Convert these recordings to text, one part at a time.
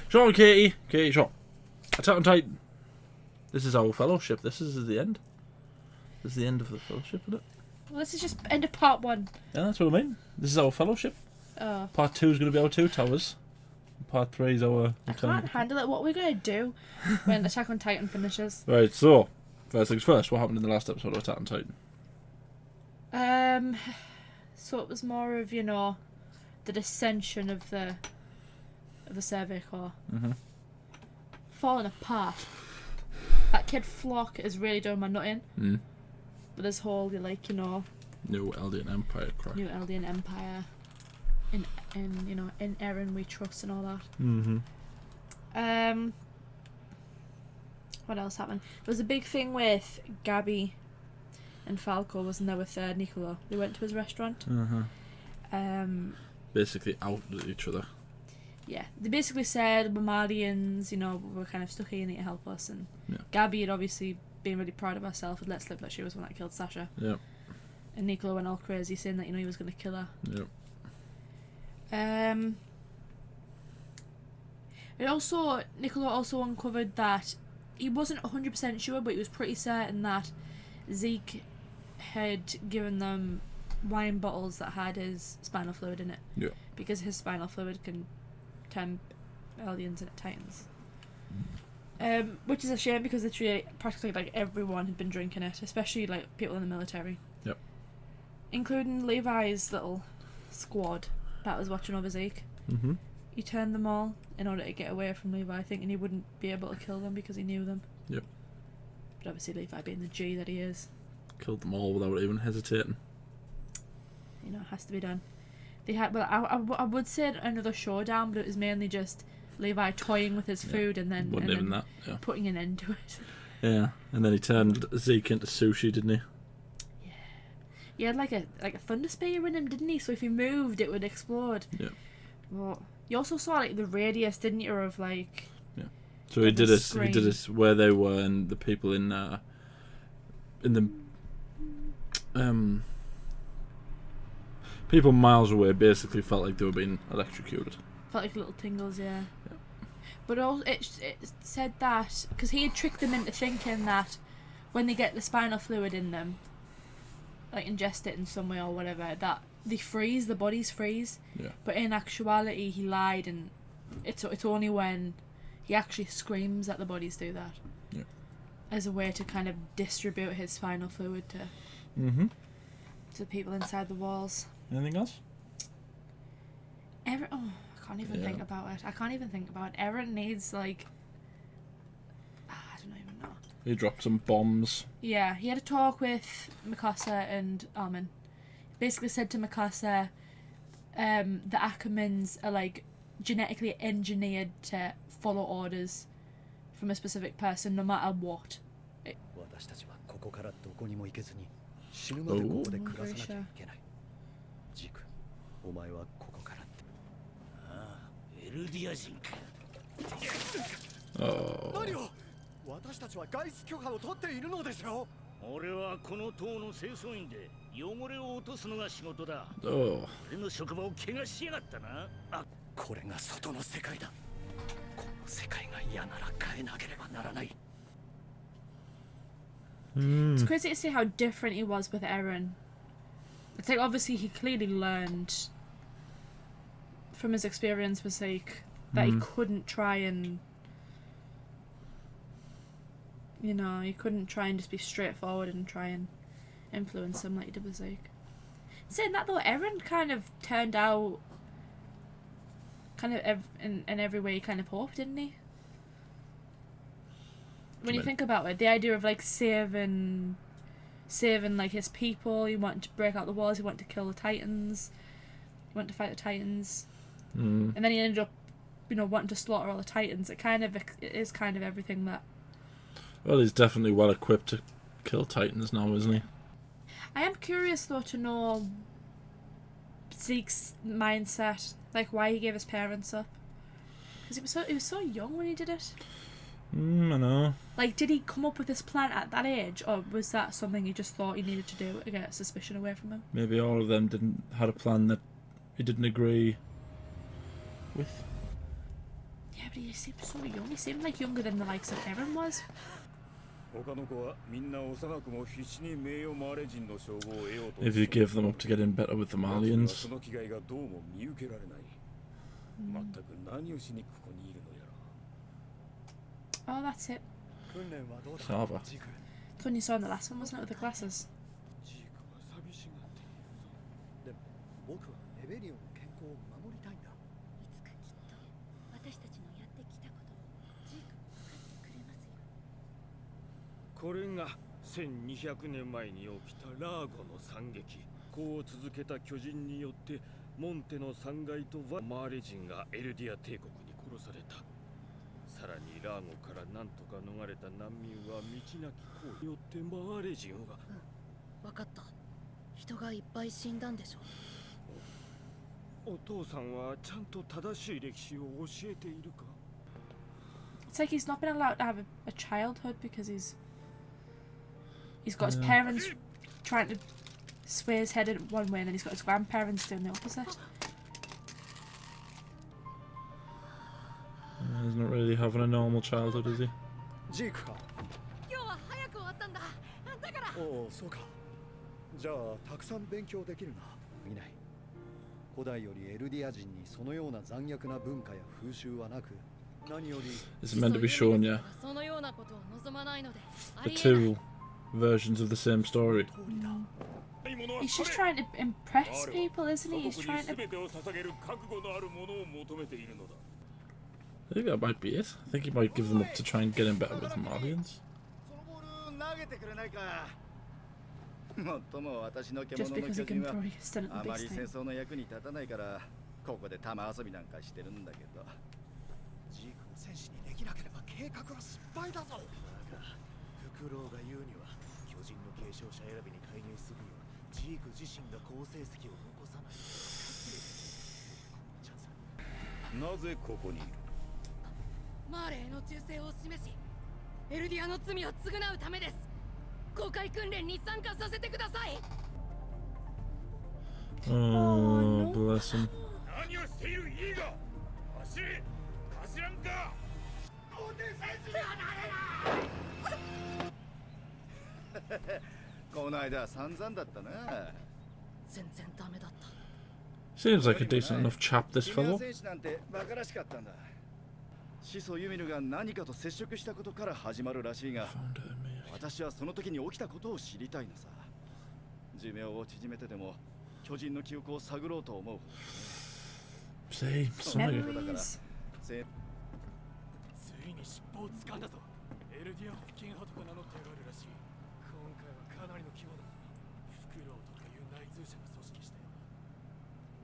Sean, Katie, Sean. Attack on Titan. This is our fellowship. This is the end. This is the end of the fellowship, isn't it? Well, this is just end of part 1. Yeah, that's what I mean. This is our fellowship. Oh. Part 2 is going to be our 2 towers. Part 3 is our... I can't handle it. What are we going to do when Attack on Titan finishes? Right, so, first things first, what happened in the last episode of Attack on Titan? So it was more of, you know, the dissension of the Survey Corps. Mm-hmm. Falling apart. That kid Flock is really doing my nutting. Mm. But this whole, like, you know... New Eldian Empire crap. New Eldian Empire. In you know, in Eren we trust and all that. Mm-hmm. What else happened? There was a big thing with Gabby and Falco, wasn't there, with Niccolo? They went to his restaurant. Uh-huh. Basically out at each other. Yeah, they basically said we're Marlians, you know, we're kind of stuck here, you need to help us. And yeah. Gabby had obviously been really proud of herself and let slip that she was the one that killed Sasha. Yeah. And Niccolo went all crazy saying that, you know, he was going to kill her. Yeah. Niccolo also uncovered that he wasn't 100% sure, but he was pretty certain that Zeke had given them wine bottles that had his spinal fluid in it. Yeah. Because his spinal fluid can turn Eldians into Titans. Which is a shame because literally practically like everyone had been drinking it, especially like people in the military. Yep. Including Levi's little squad that was watching over Zeke. Mm-hmm. He turned them all in order to get away from Levi, thinking he wouldn't be able to kill them because he knew them. Yep. But obviously Levi being the G that he is. Killed them all without even hesitating. You know, it has to be done. They had, well, I would say another showdown, but it was mainly just Levi toying with his food and then putting an end to it. Yeah, and then he turned Zeke into sushi, didn't he? Yeah. He had like a thunder spear in him, didn't he? So if he moved, it would explode. Yeah. Well, you also saw like the radius, didn't you, of like... Yeah. So he did this where they were, and the people in the people miles away basically felt like they were being electrocuted. Felt like little tingles, yeah. But also, it said that because he had tricked them into thinking that when they get the spinal fluid in them, like ingest it in some way or whatever, that they freeze, the bodies freeze. Yeah. But in actuality, he lied, and it's only when he actually screams that the bodies do that. Yeah. As a way to kind of distribute his spinal fluid to the people inside the walls. Anything else? I can't even think about it. Eren needs, like... I don't even know. He dropped some bombs. Yeah, he had a talk with Mikasa and Armin. Basically said to Mikasa, the Ackermans are, like, genetically engineered to follow orders from a specific person, no matter what. It's crazy to see how different he was with Eren. It's like obviously he clearly learned from his experience with Zeke that he couldn't try and, you know, he couldn't try and just be straightforward and try and influence him like he did with Zeke. Saying that though, Eren kind of turned out kind of in every way he kind of hoped, didn't he? When you think about it, the idea of like saving like his people, he wanted to break out the walls, he wanted to kill the Titans, he wanted to fight the Titans, and then he ended up, you know, wanting to slaughter all the Titans. It is kind of everything that. Well, he's definitely well equipped to kill Titans now, isn't he? I am curious though to know Zeke's mindset, like why he gave his parents up, because he was so young when he did it. I know. Like, did he come up with this plan at that age, or was that something he just thought he needed to do to get suspicion away from him? Maybe all of them had a plan that he didn't agree with. Yeah, but he seemed so young. He seemed like younger than the likes of Eren was. If you give them up to getting better with the Marlians. Oh, that's it. Ksaver. The one you saw in the last one, wasn't it, with the glasses? It's like he's not been allowed to have a childhood because he's got his parents trying to sway his head in one way, and then he's got his grandparents doing the opposite. He's not really having a normal childhood, is he? Zeke か。今日は早く終わったんだ。だから。おお、そうか。じゃあたくさん勉強できるな。見ない。古代よりエルディア人にそのような残虐な文化や風習はなく、何より。It's meant to be shown, yeah. The two versions of the same story. He's just trying to impress people, isn't he? He's trying to. I think that might be it. I think he might give them up to try and get him better with the Marlians. Just because he can throw his stun at the big thing. Oh, bless him. この間散々だったな。全然ダメだった。Seems like a decent enough chap, this fellow. 始祖ユミルが何かと接触したことから始まるらしいが、私はその時に起きたことを知りたいのさ。寿命を縮めてでも巨人の記憶を探ろうと思う。See, something. ついに尻尾を掴んだぞ。エルディアン付近派とか名乗ってやがるらしい。今回はかなりの規模だ。フクロウとかいう内通者が組織して、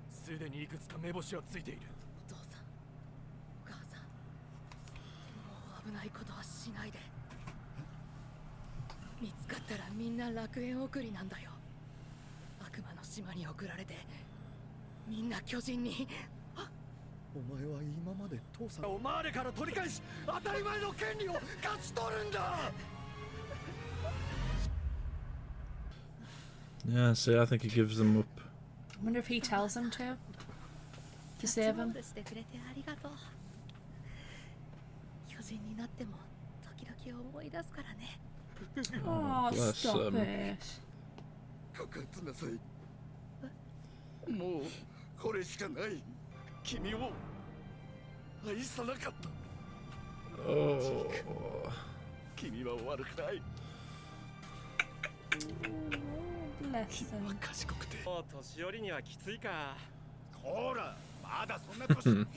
すでにいくつか目星はついている。お父さん、お母さん、もう危ないことはしないで。見つかったらみんな楽園送りなんだよ。悪魔の島に送られて、みんな巨人に。お前は今まで父さんをマーレから取り返し、当たり前の権利を勝ち取るんだ。 Yeah, see, I think he gives them up. I wonder if he tells them to save him. Oh, stop it. もうこれしかない。君を愛さなかった。Oh. 君は悪くない。 Bless them. 賢くて。もう年寄りにはきついか。こら、まだそんな年。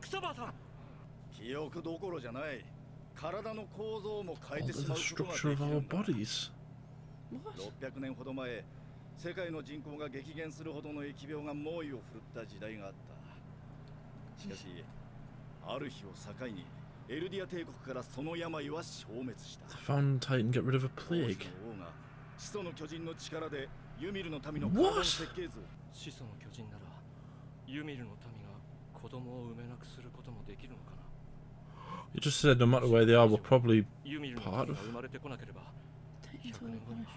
クサバーさん。記憶どころじゃない。体の構造も変えてしまうことができるんだ。600年ほど前、世界の人口が激減するほどの疫病が猛威を振るった時代があった。しかし、ある日を境にエルディア帝国からその病は消滅した。The Found Titan get rid of a plague. 始祖の巨人の力でユミルの民の体の設計図。始祖の巨人ならユミルの民が子供を産めなくすることもできるのかな。 You just said no matter where they are, we're probably part of. 生まれてこなければ100年後には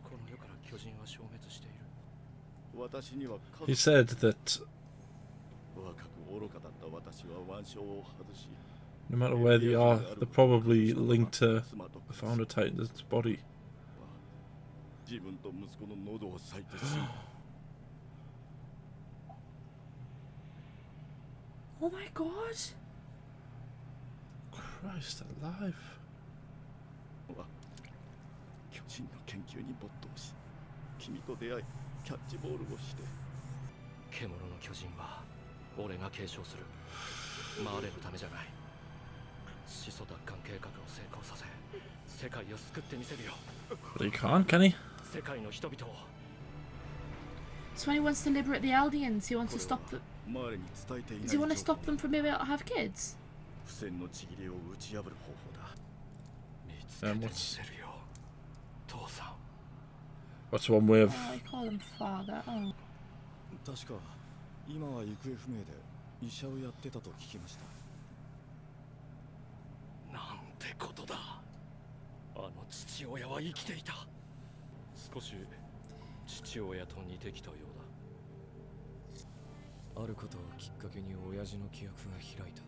この世から巨人は消滅している。私には He said that 若く愚かだった私は腕章を外し no matter where they are, they're probably linked to the founder Titan's body. 自分と息子の喉を裂いてしまう Oh my god. Christ alive. 巨人の研究に没頭し君と出会いキャッチボールをして獣の巨人は俺が継承するマーレのためじゃない始祖奪還計画を成功させ世界を救ってみせるよ But he can't, can he? 世界の人々を So when he wants to liberate the Eldians, he wants to stop the... マーレに伝えていない Does he want to stop them from being able to have kids? 不戦のちぎれを打ち破る方法だ見つけてみせるよ父さん What's one way of... Oh, I call him father. Oh. 確か今は行方不明で医者をやってたと聞きましたなんてことだあの父親は生きていた少し父親と似てきたようだあることをきっかけに親父の記憶が開いた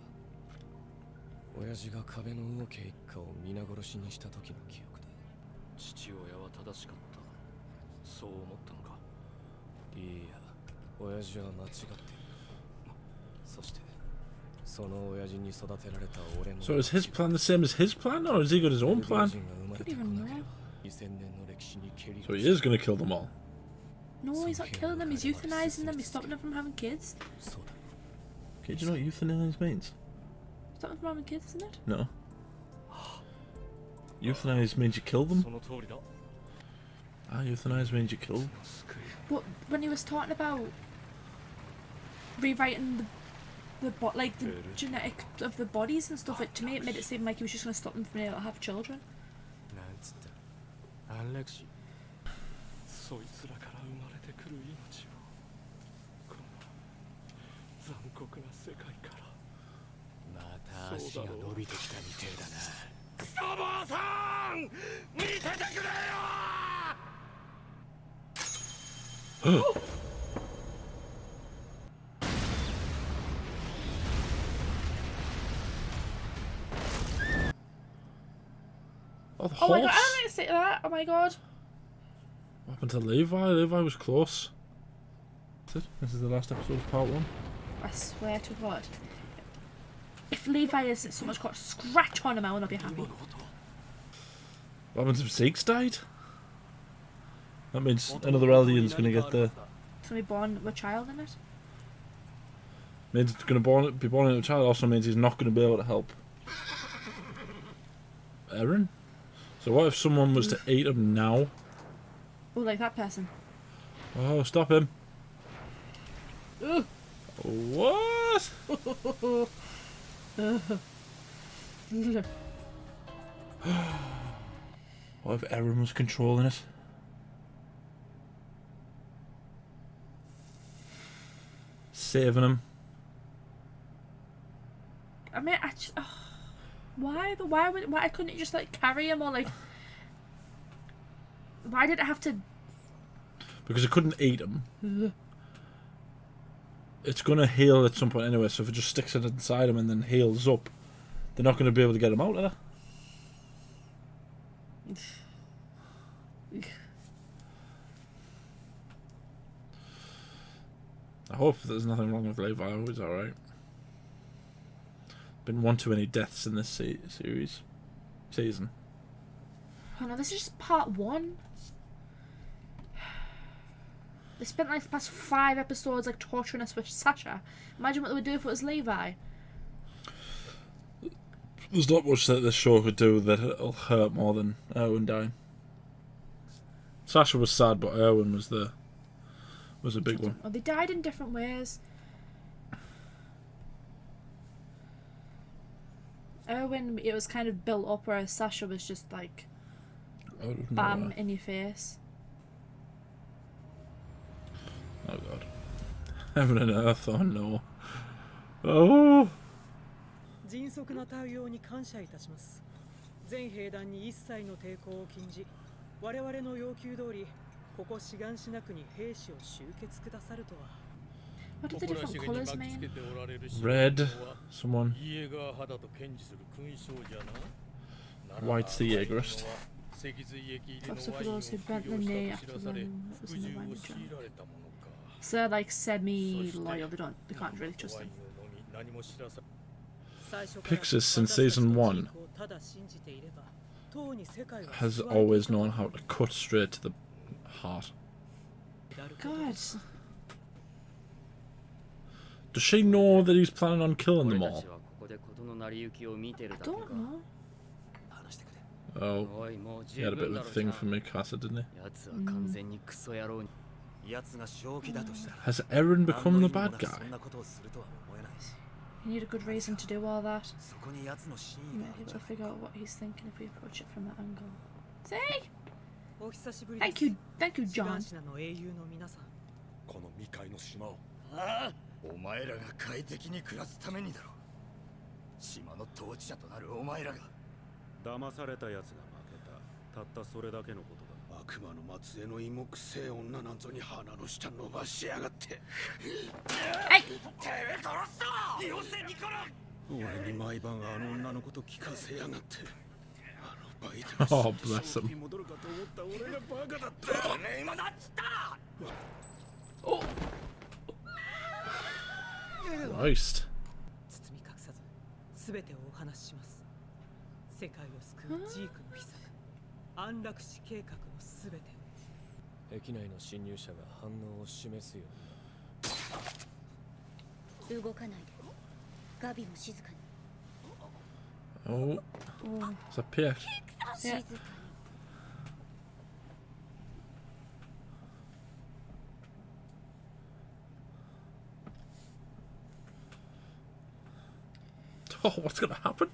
親父が壁の魚家一家を皆殺しにした時の記憶だ父親は正しかったそう思ったのかいいや親父は間違っているそしてその親父に育てられた俺の So is his plan the same as his plan, or has he got his own plan? Don't even know. So he is going to kill them all. No, he's not killing them, he's euthanizing them, he's stopping them from having kids. Okay, do you know what euthanize means? Stopping them from having kids, isn't it? No. Euthanize means you kill them? その通りだ Ah, euthanize means you kill them. But when he was talking about rewriting the genetic of the bodies and stuff, to me it made it seem like he was just going to stop them from being able to have children. なんつった安楽死そいつらから生まれてくる命をこの残酷な世界からまた足が伸びてきたみてえだなクソ坊さん見ててくれよ Oh, the Oh my god, horse! I didn't say that! Oh my god. What happened to Levi? Levi was close. That's it. This is the last episode of part 1. I swear to god. If Levi isn't so much got a scratch on him, I will not be happy. What happens if Zeke's died? That means another Eldian's going to get the... It's going to be born with a child in it. Means it's going to be born into a child. Also means he's not going to be able to help Eren. So what if someone was to eat him now? Oh, like that person. Oh, stop him. Ugh. What? What if Eren was controlling it? Saving him. I mean, why couldn't it just like carry him or like? Why did it have to? Because it couldn't eat him. It's going to heal at some point anyway, so if it just sticks it inside him and then heals up, they're not going to be able to get him out of there. I hope there's nothing wrong with Levi. I hope he's alright. Been one too many deaths in this season. Oh no, this is just part 1. They spent like the past 5 episodes like torturing us with Sasha. Imagine what they would do if it was Levi. There's not much that this show could do that'll hurt more than Erwin dying. Sasha was sad, but Erwin was a big one. Oh, they died in different ways. Erwin, it was kind of built up, whereas Sasha was just like bam in your face. Oh god. Heaven and earth, oh no. Oh! 迅速な対応に感謝いたします。全兵団に一切の抵抗を禁じ、我々の要求通りここ志願しなくに兵士を集結くださるとは。 What do the different colours mean? Red, someone. White's the Jaegerist. Also for those who bent the knee after them, what was in the Reiner journal. So they're like semi-loyal, they can't really trust them. Pixis since season 1 has always known how to cut straight to the heart. God. Does she know that he's planning on killing them all? I don't know. Oh, he had a bit of a thing for Mikasa, didn't he? Has Eren become the bad guy? You need a good reason to do all that. You might be able to figure out what he's thinking if we approach it from that angle. Zeke! Thank you, John. お前らが快適に暮らすためにだろう。島の統治者となるお前らが騙された奴が負けた。たったそれだけのことだ。悪魔の末裔の芋くせえ女なんぞに鼻の下伸ばしやがって。はい。てめえ殺すぞ。よせニコラ。俺に毎晩あの女のこと聞かせやがって。あのバイト Oh, bless him. 戻るかと思った俺がバカだった。てめえ今だっつった。 Oh. Christ. 包み隠さず全てをお話しします。世界を救うジークの秘策、安楽死計画の全てを。駅内の侵入者が反応を示すように。動かないで。ガビも静かに。 Oh. Is that Pieck? 静かに。 Oh, what's gonna happen?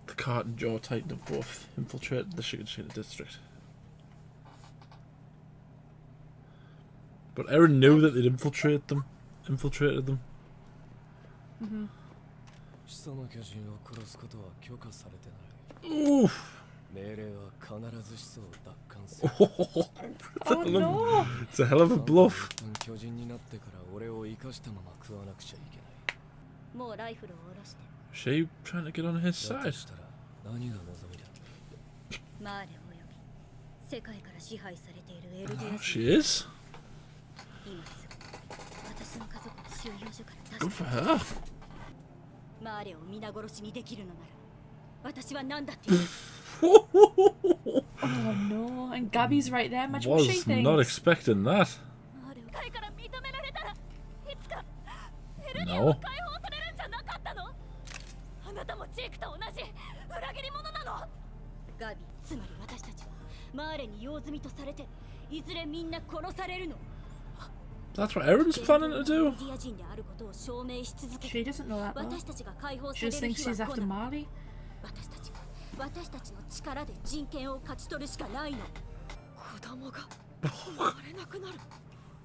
The Cart and Jaw Titan have both infiltrated the Shiganshina district. But Eren knew that they'd infiltrated them. Mm-hmm. Oof. Oh no! It's a hell of a bluff. もうライフルを下ろして。 Is she trying to get on his side? マーレおよび世界から支配されているエルディア Oh, ス she is? 今すぐ私の家族を収容所から Good 出し for て her. マーレを皆殺しにできるのなら私は何だって言う Oh no! And Gabby's right there. Imagine what she Was not thinks. expecting that. マーレを世界から認められたらいつかエルディア No. は解放されるんじゃなかったのあなたもジークと同じ裏切り者なのガビつまり私たちはマーレに用済みとされていずれみんな殺されるの That's what Eren's planning to do. エルディア人であることを証明し続け She doesn't know that though. 私たちが解放さ She れ just る thinks 日 she's は来 after ない Marley. 私たちの力で人権を勝ち取るしかないの子供が生まれなくなる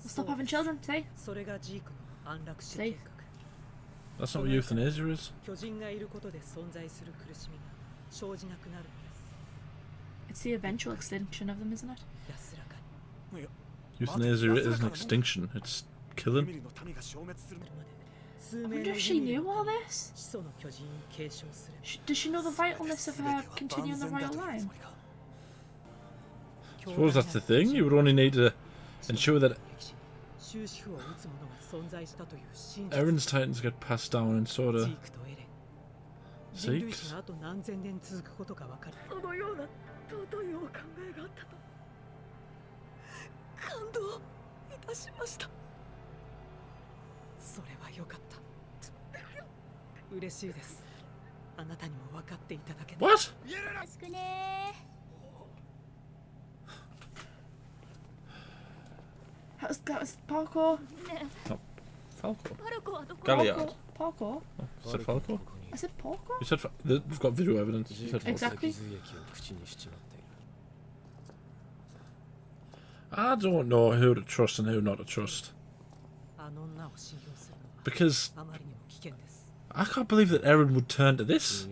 Stop having children, say. それがジークの安楽死計画。 That's not what euthanasia is. 巨人がいることで存在する苦しみが生じなくなるのです。 It's the eventual extinction of them, isn't it? 安らかに。 Euthanasia isn't extinction, it's killing. 数 I 名 wonder の if she knew all this. 始祖の巨人に継承する。 Does she know the vitalness of her continuing the royal line? Suppose that's the thing. You would only need to ensure that 終止符を打つ者が存在したという真実。 Eren's Titans get passed down and sort ジ of ークとエレン。人類 Zeke's. 史があと何千年続くことがわかる。そのような尊いお考えがあったと感動いたしました。それはよかった。嬉しいです。あなたにも分かっていただけて。 What? よろしくね That was Porko. Falco. パルコはどこ Galliard. Porko? You said Falco? I said Porko? You said we've got video evidence. You said Falco. Exactly. I don't know who to trust and who not to trust. あの女を信用するのは Because あまりにも危険です。 I can't believe that Eren would turn to this.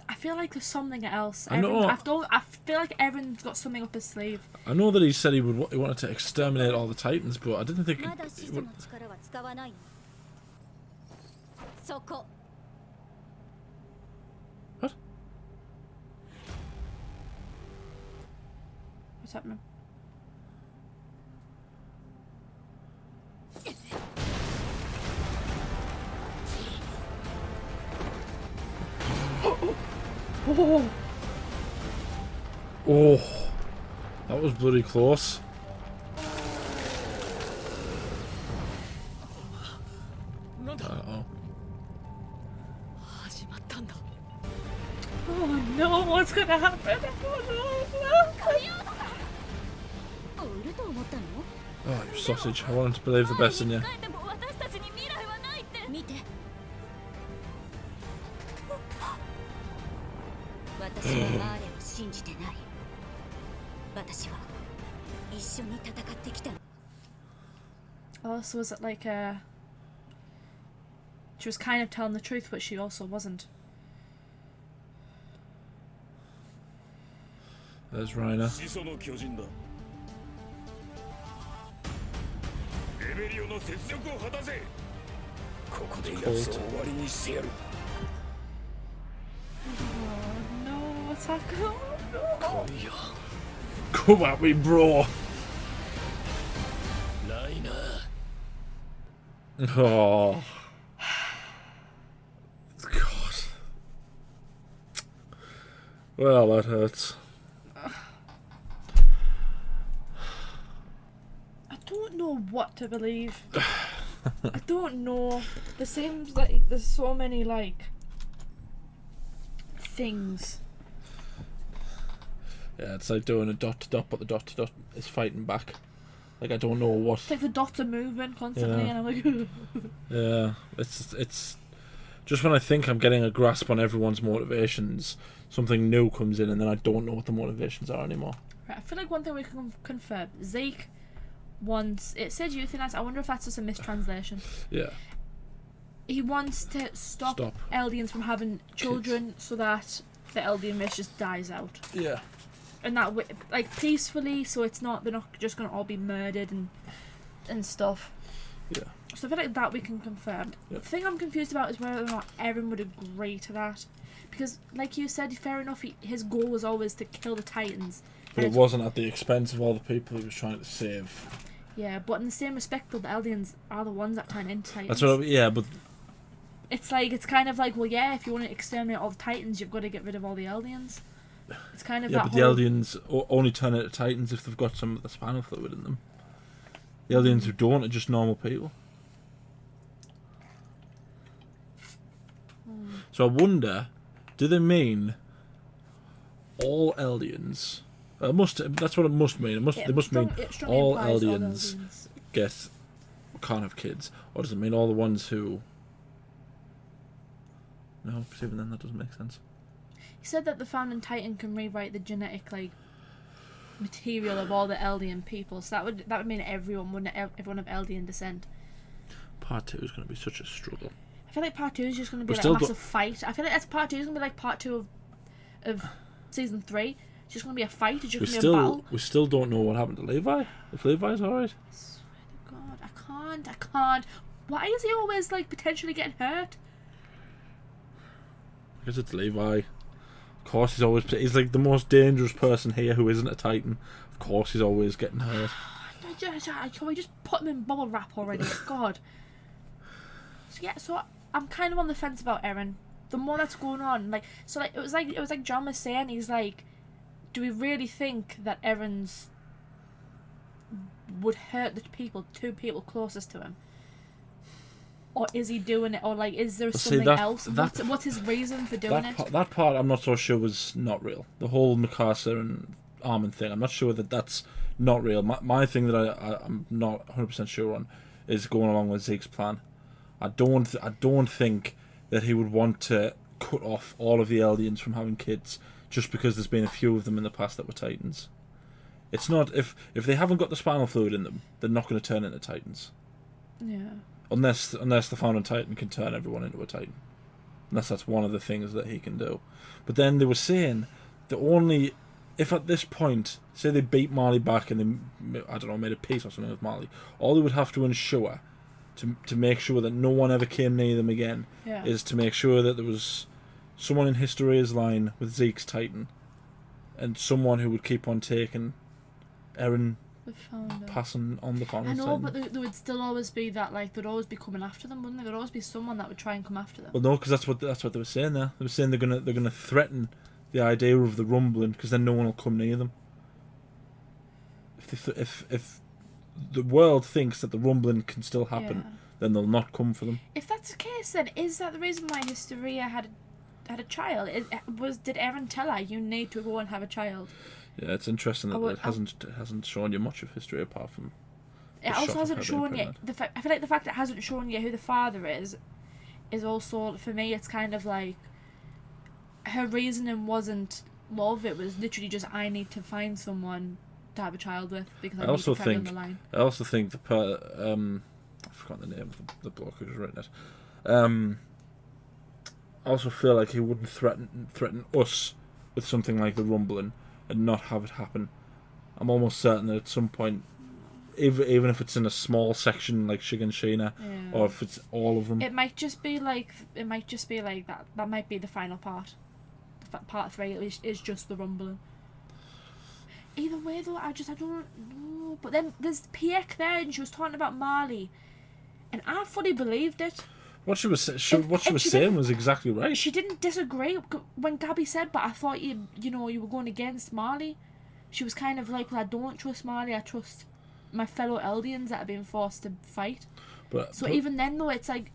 I feel like there's something else. I know. I feel like Eren's got something up his sleeve. I know that he said he wanted to exterminate all the Titans, but I didn't think he まだ始祖 would. の力は使わないの。そこ。 What? What's happening? Oh. Oh, that was bloody close. Uh-oh. 始まったんだ。 Oh no, what's gonna happen? Oh no. 売ると思ったの？ Oh, you sausage. I wanted to believe the best in you. 帰っても私たちに未来はないって見て。私はマーレを信じてない。私は一緒に戦ってきたの。 Oh, so was it like she was kind of telling the truth, but she also wasn't. There's Reiner. 始祖の巨人だ。レベリオの雪辱を果たせ。ここで奴を終わりにしてやる。 Oh no, what's happening? Oh, no. Come at me, bro. ライナー。 Oh. God. Well, that hurts. I don't know what to believe. I don't know. There seems like there's so many like things. Yeah, it's like doing a dot to dot, but the dot to dot is fighting back. Like, I don't know what. It's like the dots are moving constantly, Yeah. and I'm like, Yeah, it's just when I think I'm getting a grasp on everyone's motivations, something new comes in, and then I don't know what the motivations are anymore. right, I feel like one thing we can confirm: Zeke wants. It said euthanize. I wonder if that's just a mistranslation. Yeah. He wants to stop. Eldians from having children, so that the Eldian race just dies out. Yeah. And that way, like peacefully, so it's not they're not just gonna all be murdered and stuff. Yeah. So I feel like that we can confirm. Yeah. The thing I'm confused about is whether or not Eren would agree to that, because like you said, fair enough, his goal was always to kill the Titans. But And it wasn't at the expense of all the people he was trying to save. yeah, but in the same respect, though, the Eldians are the ones that turn into Titans. That's what. Yeah, but It's kind of like, well, yeah, if you want to exterminate all the Titans, you've got to get rid of all the Eldians. It's kind of yeah, that but whole... the Eldians only turn into Titans if they've got some of the spinal fluid in them. The Eldians who don't are just normal people. So I wonder, do they mean all Eldians? That's what it must mean. They must mean all Eldians can't have kids, or does it mean all the ones who? No, because even then that doesn't make sense. He said that the Founding Titan can rewrite the genetic material of all the Eldian people, so that would mean everyone, wouldn't it? Everyone of Eldian descent. Part 2 is going to be such a struggle. I feel like part 2 is just going to be But like a still massive fight. I feel like that's part 2 is going to be like part 2 of season 3. It's just going to be a fight. It's just going to be a battle. We still don't know what happened to Levi. If Levi's alright. I swear to God, I can't. Why is he always potentially getting hurt? Because it's Levi. Of course he's like the most dangerous person here who isn't a Titan. Of course he's always getting hurt. Can we just put him in bubble wrap already? God. So I'm kind of on the fence about Eren. The more that's going on, it was like John was saying, he's like, do we really think that Eren's would hurt the two people closest to him? Or is he doing it? Or is there something else? What's his reason for doing it? That part I'm not so sure was not real. The whole Mikasa and Armin thing, I'm not sure that that's not real. My thing that I'm not 100% sure on is going along with Zeke's plan. I don't think that he would want to cut off all of the Eldians from having kids just because there's been a few of them in the past that were Titans. It's not if they haven't got the spinal fluid in them, they're not going to turn into Titans. Yeah. Unless the Founding Titan can turn everyone into a Titan. Unless that's one of the things that he can do. But then they were saying the only... If at this point, say they beat Marley back and they, I don't know, made a peace or something with Marley, all they would have to ensure, to make sure that no one ever came near them again, is to make sure that there was someone in Historia's line with Zeke's Titan, and someone who would keep on taking Eren passing on the Founder's I know, Titan. but there would still always be that, like, there'd always be coming after them, wouldn't there? There'd always be someone that would try and come after them. Well, no, because that's what they were saying there. They were saying they're gonna threaten the idea of the rumbling, because then no one will come near them. If the world thinks that the rumbling can still happen, then they'll not come for them. If that's the case, then is that the reason why Historia had a child? Did Eren tell her you need to go and have a child? Yeah, it's interesting that it hasn't shown you much of history apart from. It also hasn't shown you I feel like the fact it hasn't shown you who the father is also, for me, it's kind of like her reasoning wasn't love. It was literally just, I need to find someone to have a child with because I need to carry on the line. I also think I forgot the name of the bloke who's written it. I also feel like he wouldn't threaten us with something like the rumbling and not have it happen. I'm almost certain that at some point, even if it's in a small section like Shiganshina, or if it's all of them, it might just be like that. That might be the final part. Part 3 at least is just the rumbling. Either way though, I don't know. But then there's Pieck there, and she was talking about Marley, and I fully believed it. What she was saying was exactly right. She didn't disagree when Gabby said, "But I thought you were going against Marley." She was kind of like, "Well, I don't trust Marley. I trust my fellow Eldians that are being forced to fight." But even then, though, it's like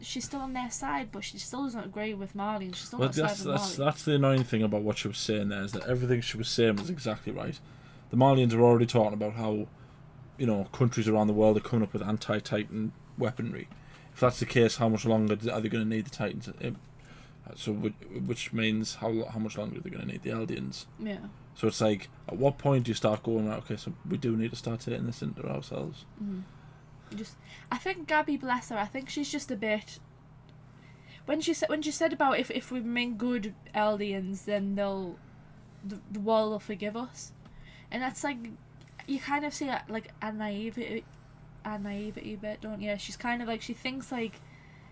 she's still on their side, but she still doesn't agree with Marley, and she's still not side with Marley. That's the annoying thing about what she was saying there, is that everything she was saying was exactly right. The Marlians are already talking about how, countries around the world are coming up with anti-Titan weaponry. If that's the case, how much longer are they going to need the Titans? So, which means how much longer are they going to need the Eldians? Yeah. So it's like, at what point do you start going, okay, so we do need to start taking this into ourselves? Mm. I think Gabby, bless her, I think she's just a bit. When she said about if we remain good Eldians, then the world will forgive us, and that's like, you kind of see like a naivety bit, don't you? She's kind of like, she thinks like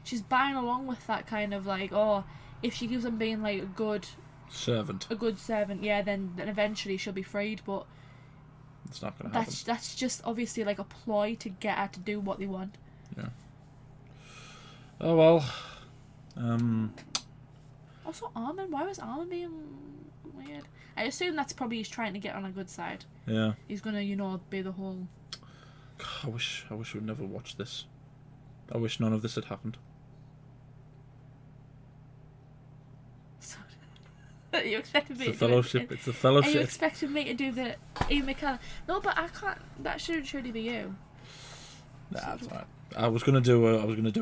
she's buying along with that kind of like, oh, if she keeps on being like a good servant, yeah, then eventually she'll be freed, but. It's not going to happen. That's just obviously like a ploy to get her to do what they want. Yeah. Oh well. Also, Armin. Why was Armin being weird? I assume that's probably he's trying to get on a good side. Yeah. He's gonna, be the whole. I wish we'd never watched this. I wish none of this had happened. You expected me It's the fellowship. It's the fellowship. You expected me to do the Ian McKellen. No, but I can't. That shouldn't surely be you. Nah, it's alright. I was gonna do a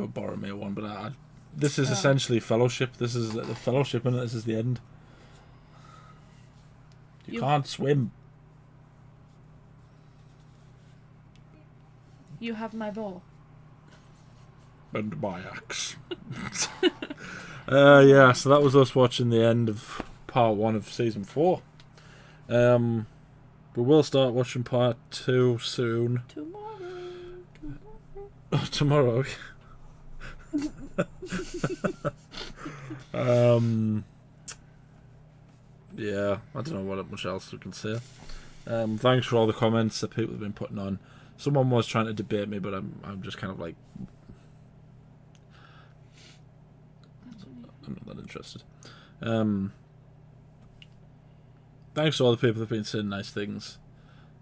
Boromir one, but this is essentially Fellowship. This is the Fellowship, and this is the end. You can't swim. You have my bow. And my axe. Yeah. So that was us watching the end of part 1 of season 4. We will start watching part 2 soon. Tomorrow. Yeah, I don't know what much else we can say. Thanks for all the comments that people have been putting on. Someone was trying to debate me, but I'm just kind of like, I'm not that interested. Thanks to all the people that have been saying nice things.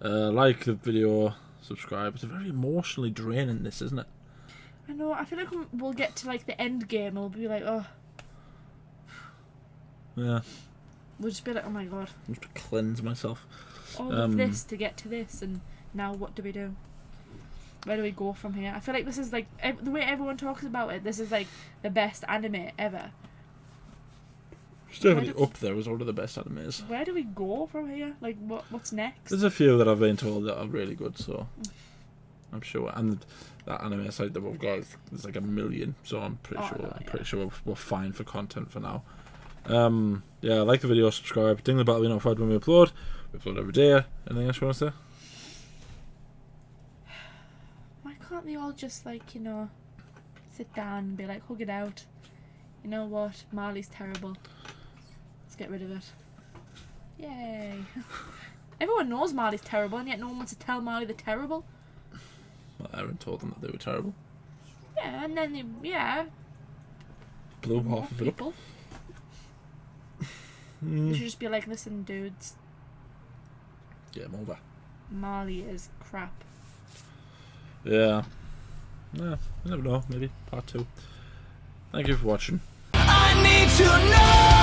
Like the video, subscribe. It's very emotionally draining, this, isn't it? I know. I feel like we'll get to like the end game and we'll be like, oh. Yeah. We'll just be like, oh my god. I have to cleanse myself. All of this to get to this, and now what do we do? Where do we go from here? I feel like this is like, the way everyone talks about it, this is like the best anime ever. It's definitely up there as one of the best animes. Where do we go from here? Like, what's next? There's a few that I've been told that are really good, so I'm sure. And that anime site that we've got is like 1 million, so I'm pretty sure we're fine for content for now. Yeah, like the video, subscribe, ding the bell to be notified when we upload. We upload every day. Anything else you want to say? Why can't they all just, like, you know, sit down and be like, hug it out? You know what? Marley's terrible. Let's get rid of it. Yay. Everyone knows Marley's terrible, and yet no one wants to tell Marley they're terrible. Well, Eren told them that they were terrible. Yeah, and then they, Blew half of it up. people. You should just be like, listen, dudes. Game over. Marley is crap. Yeah. Yeah, you never know. Maybe part 2. Thank you for watching. I need to know.